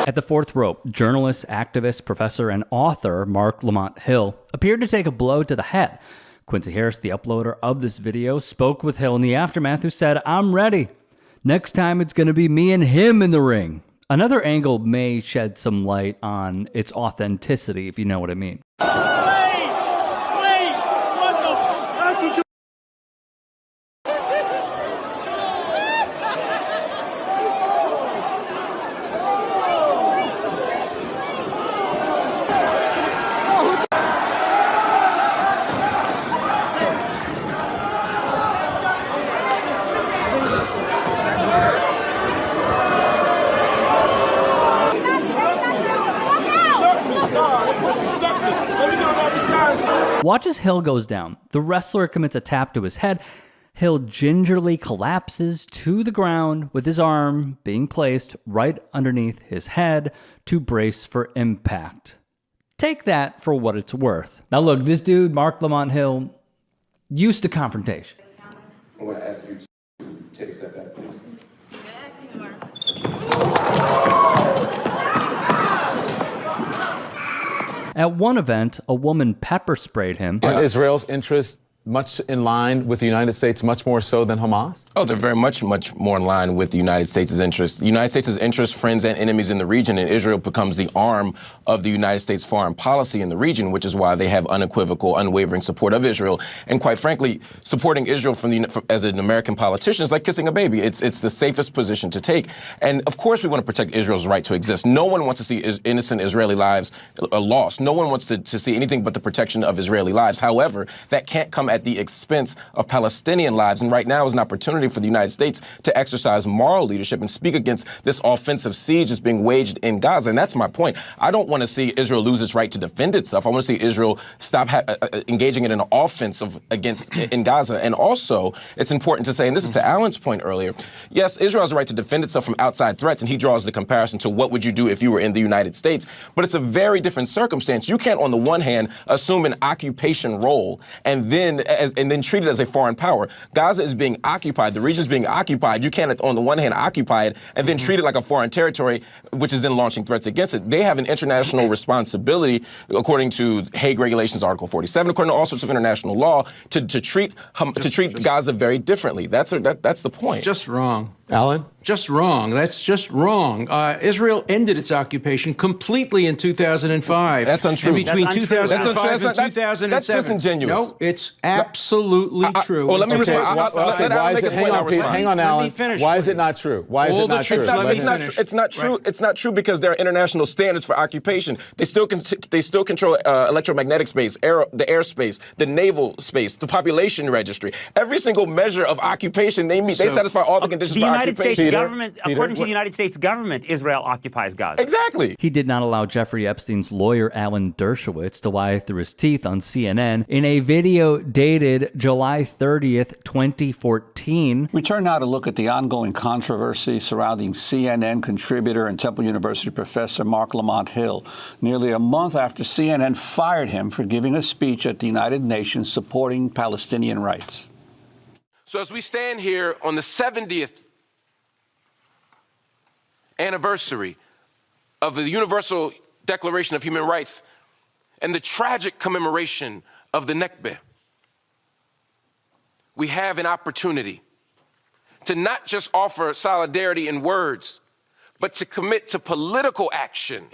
At the fourth rope, journalist, activist, professor, and author Marc Lamont Hill appeared to take a blow to the head. Quincy Harris, the uploader of this video, spoke with Hill in the aftermath, who said, "I'm ready. Next time it's going to be me and him in the ring." Another angle may shed some light on its authenticity, if you know what I mean. Watch as Hill goes down. The wrestler commits a tap to his head. Hill gingerly collapses to the ground with his arm being placed right underneath his head to brace for impact. Take that for what it's worth. Now look, this dude, Marc Lamont Hill, used to Confrontation. I want to ask you to take a step back, please. At one event, a woman pepper sprayed him. Are Israel's interests much in line with the United States, much more so than Hamas? Oh, they're very much more in line with the United States' interests. The United States' interests, friends, and enemies in the region, and Israel becomes the arm of the United States foreign policy in the region, which is why they have unequivocal, unwavering support of Israel. And quite frankly, supporting Israel as an American politician is like kissing a baby. It's the safest position to take. And of course, we want to protect Israel's right to exist. No one wants to see innocent Israeli lives lost. No one wants to see anything but the protection of Israeli lives. However, that can't come at the expense of Palestinian lives. And right now is an opportunity for the United States to exercise moral leadership and speak against this offensive siege that's being waged in Gaza. And that's my point. I don't want to see Israel lose its right to defend itself. I want to see Israel stop engaging in an offensive in Gaza. And also, it's important to say, and this is to Alan's point earlier, yes, Israel has a right to defend itself from outside threats, and he draws the comparison to what would you do if you were in the United States. But it's a very different circumstance. You can't, on the one hand, assume an occupation role and then treat it as a foreign power. Gaza is being occupied. The region is being occupied. You can't, on the one hand, occupy it and then treat it like a foreign territory, which is then launching threats against it. They have an international responsibility, according to Hague Regulations, Article 47, according to all sorts of international law, to treat Gaza very differently. That's the point. Just wrong. Alan? Just wrong. That's just wrong. Israel ended its occupation completely in 2005. That's untrue. And between 2005 and 2007. That's disingenuous. No, it's absolutely true. Well, let me respond. Hang on, Alan. Let me finish, why is it not true? Why is it not true? It's not true. Right. It's not true because there are international standards for occupation. They still control electromagnetic space, the airspace, the naval space, the population registry. Every single measure of occupation they meet, they satisfy all the conditions for occupation. According to the United States government, Israel occupies Gaza. Exactly. He did not allow Jeffrey Epstein's lawyer, Alan Dershowitz, to lie through his teeth on CNN in a video dated July 30th, 2014. We turn now to look at the ongoing controversy surrounding CNN contributor and Temple University professor Marc Lamont Hill, nearly a month after CNN fired him for giving a speech at the United Nations supporting Palestinian rights. So as we stand here on the 70th anniversary of the Universal Declaration of Human Rights and the tragic commemoration of the Nakba, we have an opportunity to not just offer solidarity in words, but to commit to political action,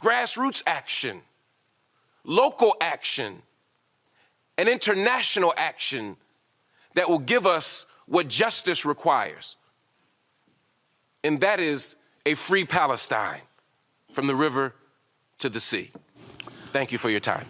grassroots action, local action, and international action that will give us what justice requires. And that is a free Palestine from the river to the sea. Thank you for your time.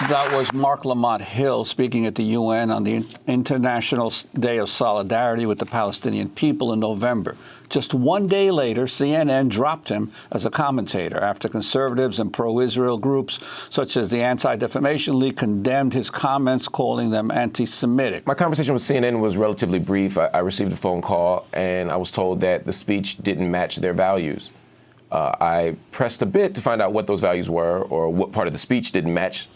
That was Marc Lamont Hill speaking at the UN on the International Day of Solidarity with the Palestinian people in November. Just one day later, CNN dropped him as a commentator after conservatives and pro-Israel groups such as the Anti-Defamation League condemned his comments, calling them anti-Semitic. My conversation with CNN was relatively brief. I received a phone call, and I was told that the speech didn't match their values. I pressed a bit to find out what those values were or what part of the speech didn't match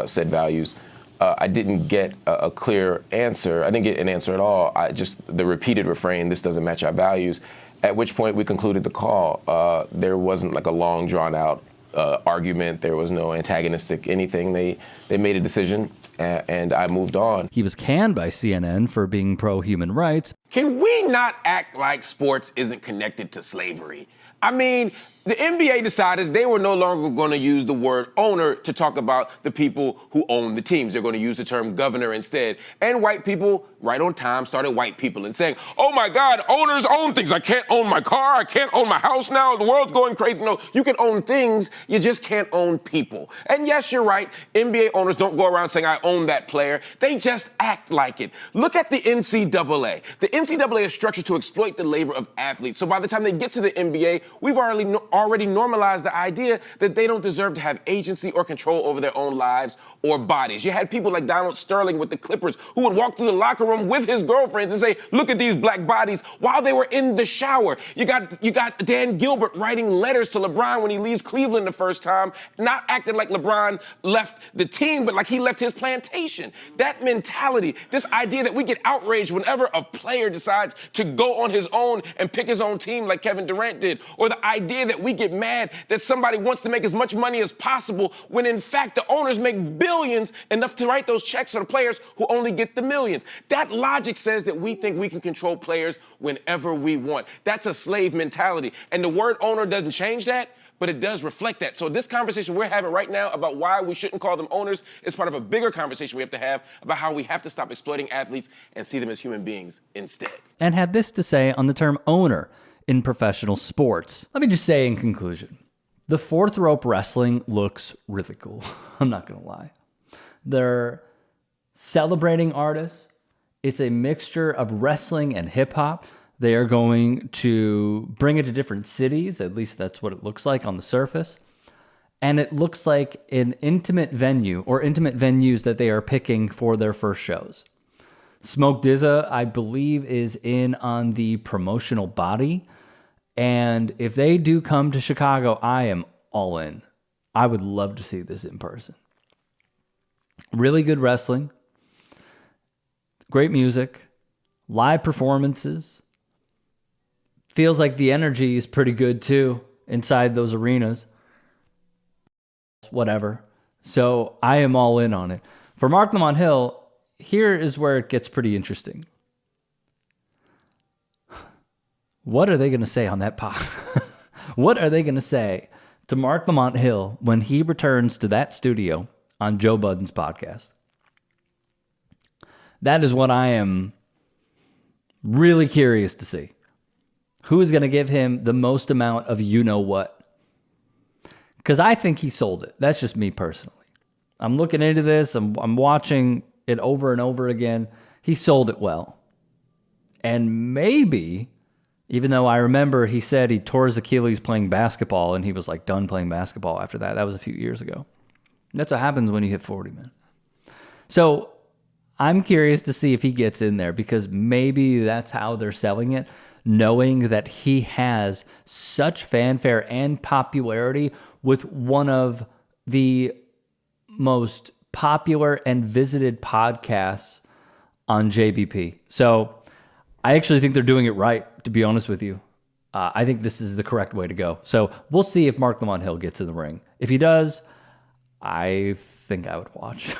said values. I didn't get a clear answer. I didn't get an answer at all. Just the repeated refrain, this doesn't match our values. at which point we concluded the call. There wasn't like a long, drawn-out argument. There was no antagonistic anything. They made a decision, and I moved on. He was canned by CNN for being pro-human rights. Can we not act like sports isn't connected to slavery? I mean, the NBA decided they were no longer going to use the word owner to talk about the people who own the teams. They're going to use the term governor instead. And white people, right on time, started white people and saying, oh my God, owners own things. I can't own my car. I can't own my house now. The world's going crazy. No, you can own things. You just can't own people. And yes, you're right. NBA owners don't go around saying, I own that player. They just act like it. Look at the NCAA. The NCAA is structured to exploit the labor of athletes. So by the time they get to the NBA, we've already normalized the idea that they don't deserve to have agency or control over their own lives or bodies. You had people like Donald Sterling with the Clippers who would walk through the locker room with his girlfriends and say, look at these black bodies while they were in the shower. You got Dan Gilbert writing letters to LeBron when he leaves Cleveland the first time, not acting like LeBron left the team, but like he left his plantation. That mentality, this idea that we get outraged whenever a player decides to go on his own and pick his own team like Kevin Durant did, or the idea that we get mad that somebody wants to make as much money as possible when in fact the owners make billions, enough to write those checks to the players who only get the millions. That logic says that we think we can control players whenever we want. That's a slave mentality. And the word owner doesn't change that, but it does reflect that. So this conversation we're having right now about why we shouldn't call them owners is part of a bigger conversation we have to have about how we have to stop exploiting athletes and see them as human beings instead. And had this to say on the term owner in professional sports. Let me just say in conclusion, the fourth rope wrestling looks really cool. I'm not going to lie. They're celebrating artists. It's a mixture of wrestling and hip hop. They are going to bring it to different cities. At least that's what it looks like on the surface. And it looks like an intimate venue or intimate venues that they are picking for their first shows. Smoke DZA, I believe, is in on the promotional body. And if they do come to Chicago, I am all in. I would love to see this in person. Really good wrestling, great music, live performances. Feels like the energy is pretty good too inside those arenas. Whatever. So I am all in on it. For Marc Lamont Hill, here is where it gets pretty interesting. What are they going to say on that pod? What are they going to say to Marc Lamont Hill when he returns to that studio on Joe Budden's podcast? That is what I am really curious to see. Who is going to give him the most amount of you-know-what? Because I think he sold it. That's just me personally. I'm looking into this. I'm watching it over and over again. He sold it well. And maybe, even though I remember he said he tore his Achilles playing basketball and he was like done playing basketball after that. That was a few years ago. And that's what happens when you hit 40, man. So I'm curious to see if he gets in there because maybe that's how they're selling it, knowing that he has such fanfare and popularity with one of the most popular and visited podcasts on JBP. So I actually think they're doing it right, to be honest with you. I think this is the correct way to go. So we'll see if Marc Lamont Hill gets in the ring. If he does, I think I would watch.